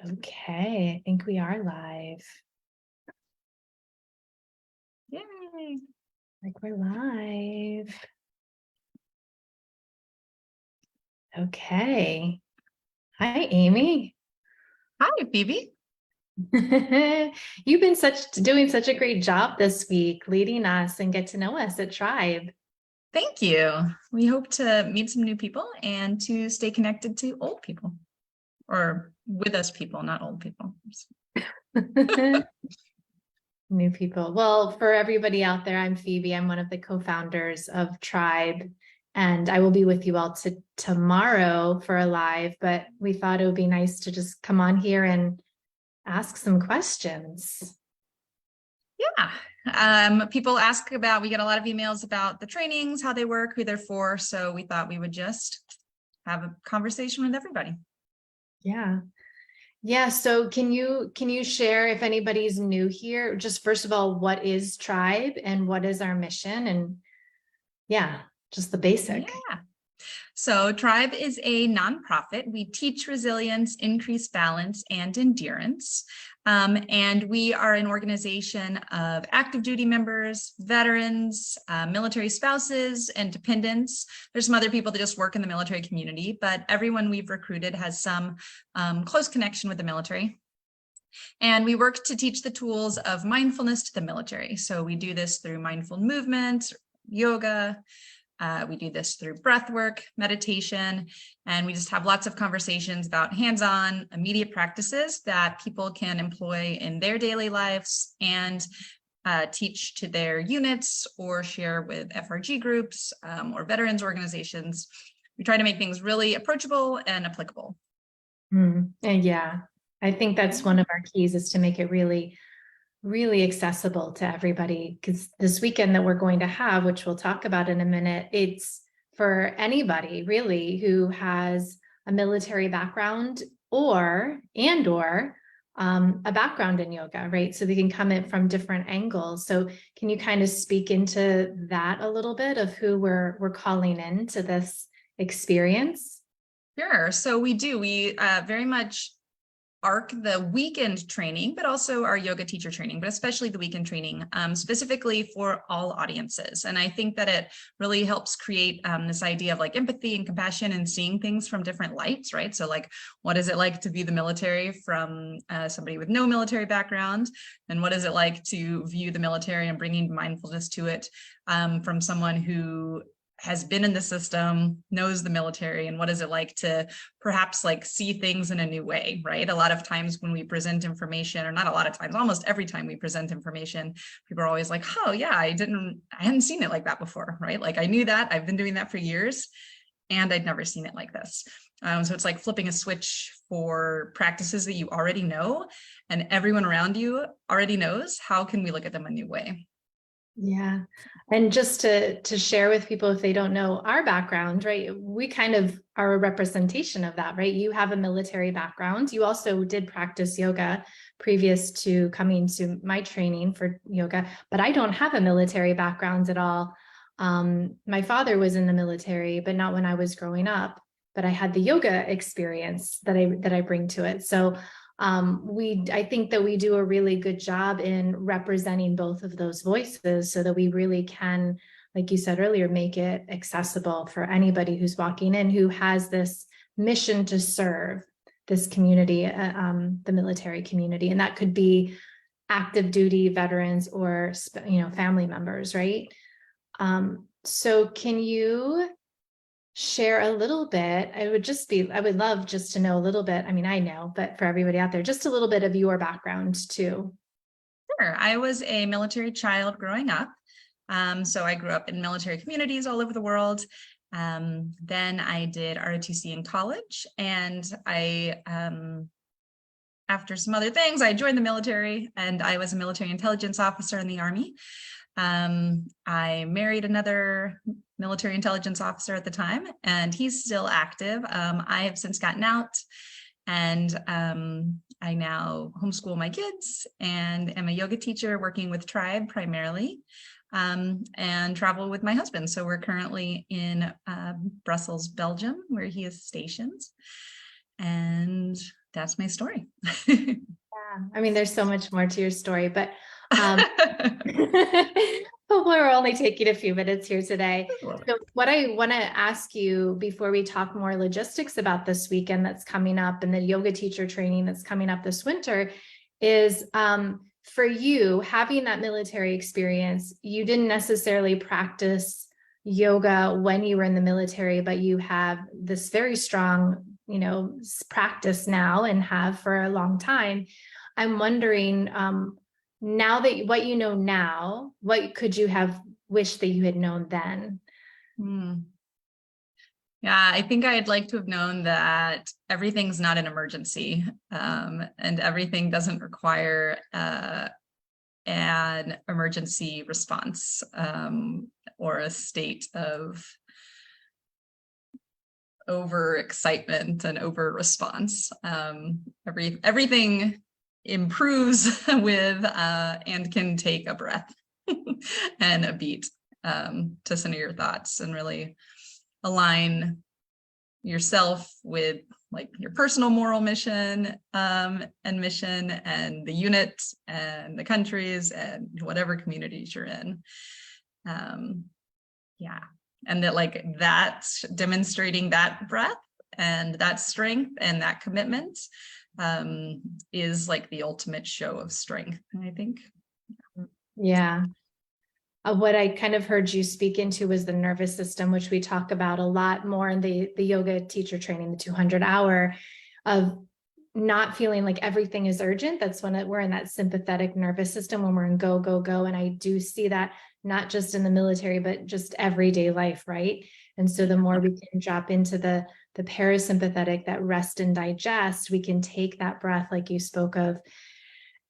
Okay, I think we are live. Yay! Like we're live. Okay. Hi, Amy. Hi, Phoebe. You've been doing such a great job this week leading us and get to know us at Tribe. Thank you. We hope to meet some new people and to stay connected to old people, or with us people, not old people. New people. Well, for everybody out there, I'm Phoebe. I'm one of the co-founders of Tribe, and I will be with you all tomorrow for a live, but we thought it would be nice to just come on here and ask some questions. Yeah. People ask about, we get a lot of emails about the trainings, how they work, who they're for. So we thought we would just have a conversation with everybody. Yeah. Yeah. So can you share, if anybody's new here, just first of all, what is Tribe and what is our mission? And yeah, just the basic. Yeah. So Tribe is a nonprofit. We teach resilience, increase balance, and endurance. And we are an organization of active duty members, veterans, military spouses, and dependents. There's some other people that just work in the military community, but everyone we've recruited has some close connection with the military. And we work to teach the tools of mindfulness to the military. So we do this through mindful movement, yoga. We do this through breath work, meditation, and we just have lots of conversations about hands-on, immediate practices that people can employ in their daily lives and teach to their units or share with FRG groups or veterans organizations. We try to make things really approachable and applicable. And yeah, I think that's one of our keys, is to make it really accessible to everybody, because this weekend that we're going to have, which we'll talk about in a minute, it's for anybody really who has a military background or a background in yoga, right? So they can come in from different angles. So can you kind of speak into that a little bit of who we're calling in to this experience? Sure. So we very much arc the weekend training, but also our yoga teacher training, but especially the weekend training, specifically for all audiences. And I think that it really helps create this idea of like empathy and compassion and seeing things from different lights, right? So like, what is it like to be the military from somebody with no military background? And what is it like to view the military and bringing mindfulness to it from someone who has been in the system, knows the military, and what is it like to perhaps like see things in a new way, right? A lot of times when we present information, or not a lot of times, almost every time we present information, people are always like, oh yeah, I hadn't seen it like that before, right? Like I knew that, I've been doing that for years, and I'd never seen it like this. So it's like flipping a switch for practices that you already know, and everyone around you already knows. How can we look at them a new way? Yeah. And just to share with people, if they don't know our background, right, we kind of are a representation of that, right? You have a military background. You also did practice yoga previous to coming to my training for yoga, but I don't have a military background at all. My father was in the military, but not when I was growing up, but I had the yoga experience that I bring to it. So I think that we do a really good job in representing both of those voices, so that we really can, like you said earlier, make it accessible for anybody who's walking in who has this mission to serve this community, the military community. And that could be active duty veterans or, family members, right? So can you share a little bit? I would love just to know a little bit. I mean, I know, but for everybody out there, just a little bit of your background too. Sure. I was a military child growing up. So I grew up in military communities all over the world. Then I did ROTC in college, and after some other things, I joined the military, and I was a military intelligence officer in the Army. I married another military intelligence officer at the time, and he's still active. I have since gotten out, and I now homeschool my kids and am a yoga teacher working with Tribe primarily, and travel with my husband. So we're currently in Brussels, Belgium, where he is stationed. And that's my story. Yeah. I mean, there's so much more to your story, but but we're only taking a few minutes here today. So what I want to ask you before we talk more logistics about this weekend that's coming up and the yoga teacher training that's coming up this winter is for you having that military experience, you didn't necessarily practice yoga when you were in the military, but you have this very strong, practice now and have for a long time. I'm wondering, now that what you know now, what could you have wished that you had known then? Yeah, I think I'd like to have known that everything's not an emergency, and everything doesn't require an emergency response, or a state of over excitement and over response. Everything improves with and can take a breath and a beat to center your thoughts and really align yourself with like your personal moral mission and mission and the unit and the countries and whatever communities you're in. Yeah. And that like that's demonstrating that breadth and that strength and that commitment is like the ultimate show of strength, I think. Yeah. What I kind of heard you speak into was the nervous system, which we talk about a lot more in the yoga teacher training, the 200-hour, of not feeling like everything is urgent. That's when we're in that sympathetic nervous system, when we're in go, go, go. And I do see that not just in the military, but just everyday life, right? And so the more we can drop into the parasympathetic, that rest and digest, we can take that breath like you spoke of,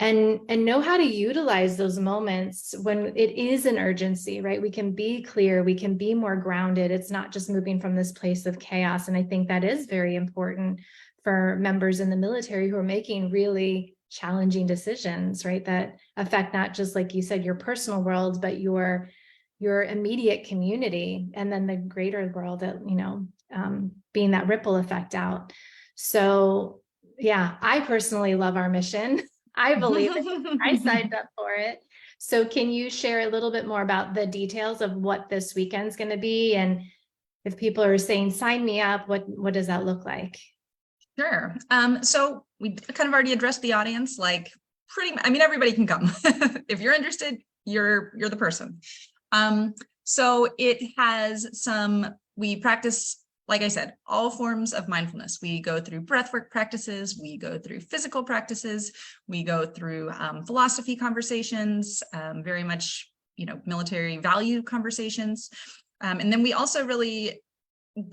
and know how to utilize those moments when it is an urgency, right? We can be clear, we can be more grounded. It's not just moving from this place of chaos. And I think that is very important for members in the military who are making really challenging decisions, right? That affect not just, like you said, your personal world, but your immediate community, and then the greater world, that, being that ripple effect out. So yeah, I personally love our mission. I believe it. I signed up for it. So can you share a little bit more about the details of what this weekend's going to be? And if people are saying, sign me up, what does that look like? Sure. So we kind of already addressed the audience, like everybody can come. If you're interested, you're the person. So it has we practice, like I said, all forms of mindfulness. We go through breathwork practices, we go through physical practices, we go through philosophy conversations, very much, military value conversations. And then we also really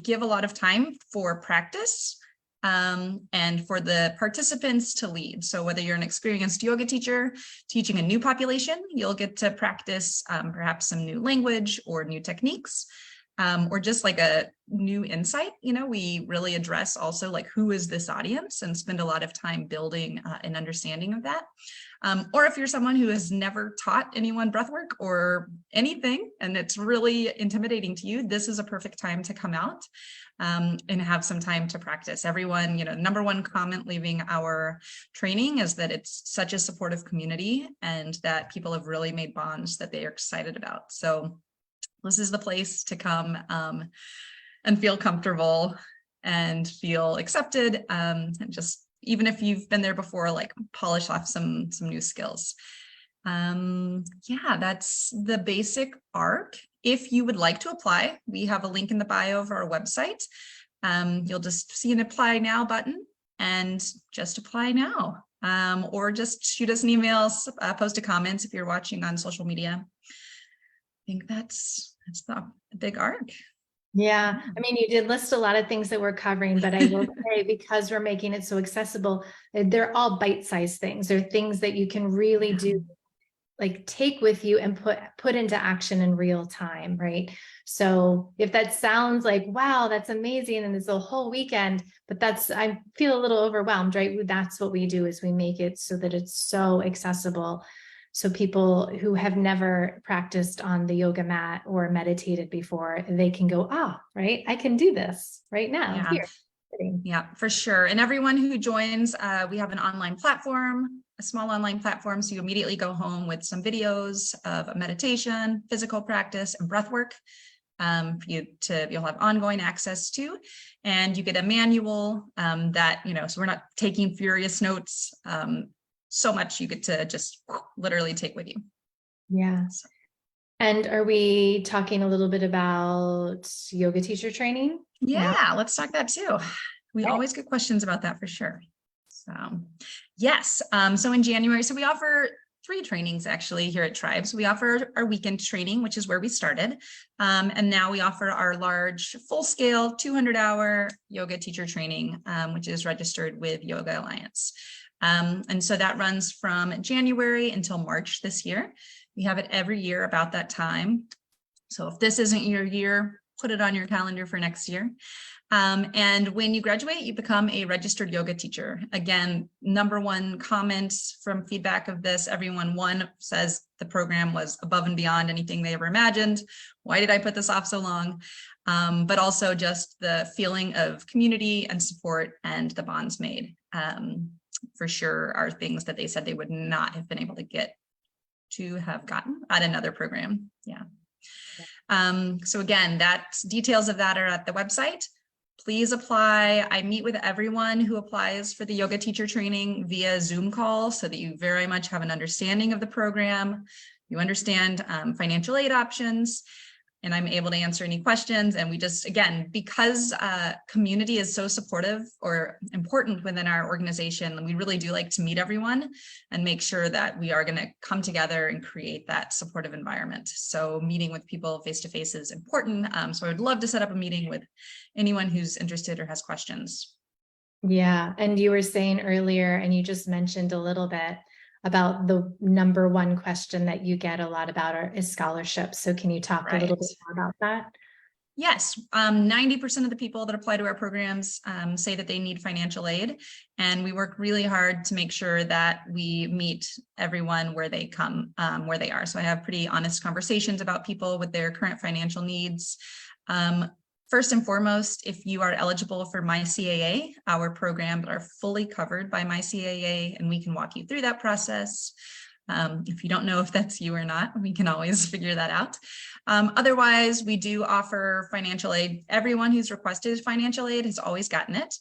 give a lot of time for practice and for the participants to lead. So whether you're an experienced yoga teacher teaching a new population, you'll get to practice perhaps some new language or new techniques. Or just like a new insight, we really address also like, who is this audience, and spend a lot of time building an understanding of that. Or if you're someone who has never taught anyone breathwork or anything, and it's really intimidating to you, this is a perfect time to come out and have some time to practice. Everyone, number one comment leaving our training is that it's such a supportive community and that people have really made bonds that they are excited about. So this is the place to come and feel comfortable and feel accepted, and just, even if you've been there before, like polish off some new skills. Yeah, that's the basic arc. If you would like to apply, we have a link in the bio of our website. You'll just see an apply now button and just apply now, or just shoot us an email, post a comment if you're watching on social media. I think that's the big arc. Yeah, I mean, you did list a lot of things that we're covering, but I will say, because we're making it so accessible, they're all bite-sized things. They're things that you can really do, like take with you and put into action in real time, right? So if that sounds like, wow, that's amazing, and it's a whole weekend, but I feel a little overwhelmed, right? That's what we do, is we make it so that it's so accessible. So people who have never practiced on the yoga mat or meditated before, they can go, right? I can do this right now, here Yeah, for sure. And everyone who joins, we have an online platform, a small online platform. So you immediately go home with some videos of a meditation, physical practice, and breath work for you'll have ongoing access to, and you get a manual that, so we're not taking furious notes so much, you get to just literally take with you. Yeah. So. And are we talking a little bit about yoga teacher training? Yeah, let's talk that too. We Okay. always get questions about that for sure. So yes, so in January, so we offer 3 trainings actually here at Tribe. So we offer our weekend training, which is where we started. And now we offer our large full-scale 200-hour yoga teacher training, which is registered with Yoga Alliance. And so that runs from January until March this year. We have it every year about that time. So if this isn't your year, put it on your calendar for next year. And when you graduate, you become a registered yoga teacher. Again, #1 comments from feedback of this, everyone says the program was above and beyond anything they ever imagined. Why did I put this off so long? But also just the feeling of community and support and the bonds made for sure are things that they said they would not have been able to have gotten at another program. Yeah. So again, details of that are at the website. Please apply. I meet with everyone who applies for the yoga teacher training via Zoom call so that you very much have an understanding of the program. You understand financial aid options, and I'm able to answer any questions. And we just, again, because community is so supportive or important within our organization, we really do like to meet everyone and make sure that we are going to come together and create that supportive environment. So meeting with people face-to-face is important. So I would love to set up a meeting with anyone who's interested or has questions. Yeah. And you were saying earlier, and you just mentioned a little bit about the #1 question that you get a lot about is scholarships. So can you talk a little bit more about that? Yes, 90% of the people that apply to our programs say that they need financial aid, and we work really hard to make sure that we meet everyone where they come, where they are. So I have pretty honest conversations about people with their current financial needs. First and foremost, if you are eligible for MyCAA, our programs are fully covered by MyCAA, and we can walk you through that process. If you don't know if that's you or not, we can always figure that out. Otherwise, we do offer financial aid. Everyone who's requested financial aid has always gotten it.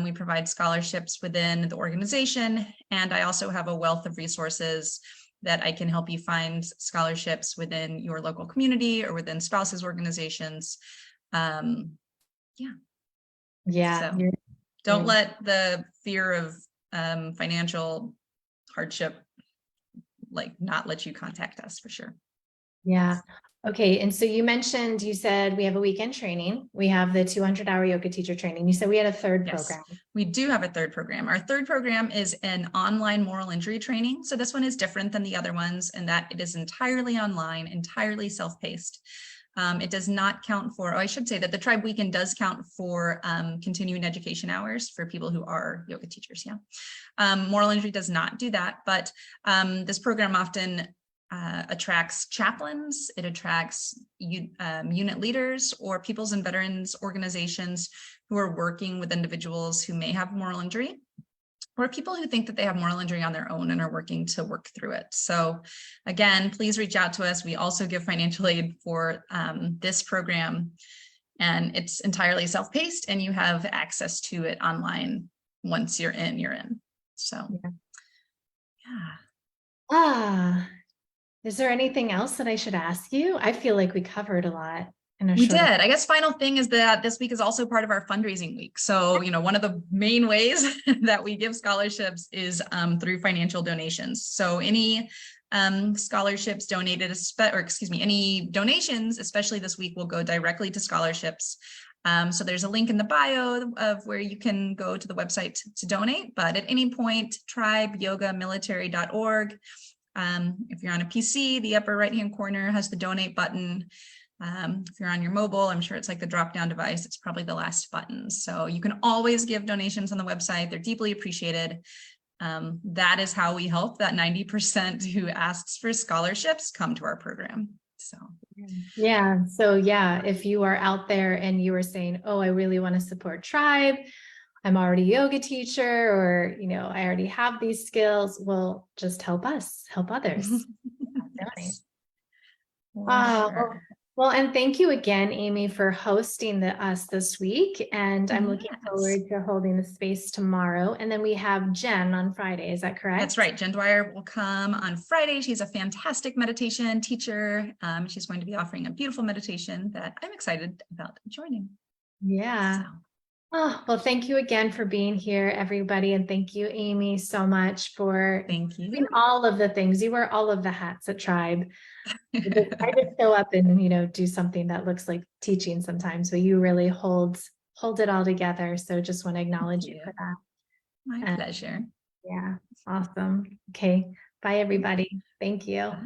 We provide scholarships within the organization, and I also have a wealth of resources that I can help you find scholarships within your local community or within spouses organizations. Yeah. So don't let the fear of financial hardship not let you contact us for sure. Yeah. Okay. And so you said we have a weekend training. We have the 200-hour yoga teacher training. You said we had a third program. We do have a third program. Our third program is an online moral injury training. So this one is different than the other ones in that it is entirely online, entirely self-paced. It does not count for, I should say that the Tribe Weekend does count for continuing education hours for people who are yoga teachers. Yeah. Moral injury does not do that, but this program often attracts chaplains, it attracts unit leaders or peoples and veterans organizations who are working with individuals who may have moral injury, or people who think that they have moral injury on their own and are working to work through it. So again, please reach out to us. We also give financial aid for this program, and it's entirely self-paced and you have access to it online. Once you're in. So yeah. Is there anything else that I should ask you? I feel like we covered a lot. We did. I guess final thing is that this week is also part of our fundraising week. So, one of the main ways that we give scholarships is through financial donations. So any scholarships donated, any donations, especially this week, will go directly to scholarships. So there's a link in the bio of where you can go to the website to donate. But at any point, tribeyogamilitary.org. If you're on a PC, the upper right-hand corner has the donate button. If you're on your mobile, I'm sure it's like the drop-down device. It's probably the last button. So you can always give donations on the website. They're deeply appreciated. That is how we help that 90% who asks for scholarships come to our program. So Yeah. So yeah, if you are out there and you are saying, oh, I really want to support tribe, I'm already a yoga teacher, or, I already have these skills. Well, just help us, help others. Definitely. Yes, for Oh, sure. well, and thank you again, Amy, for hosting us this week. And I'm looking Yes. forward to holding the space tomorrow. And then we have Jen on Friday. Is that That's correct? right. Jen Dwyer will come on Friday. She's a fantastic meditation teacher. She's going to be offering a beautiful meditation that I'm excited about joining. Yeah. So Oh, well, thank you again for being here, everybody. And thank you, Amy, so much for thank doing you. all of the things. You wear all of the hats at Tribe. I just show up and, do something that looks like teaching sometimes, but you really hold it all together. So just want to Thank acknowledge you you. for that. My And pleasure. yeah, awesome. Okay. Bye, everybody. Thank you. Bye.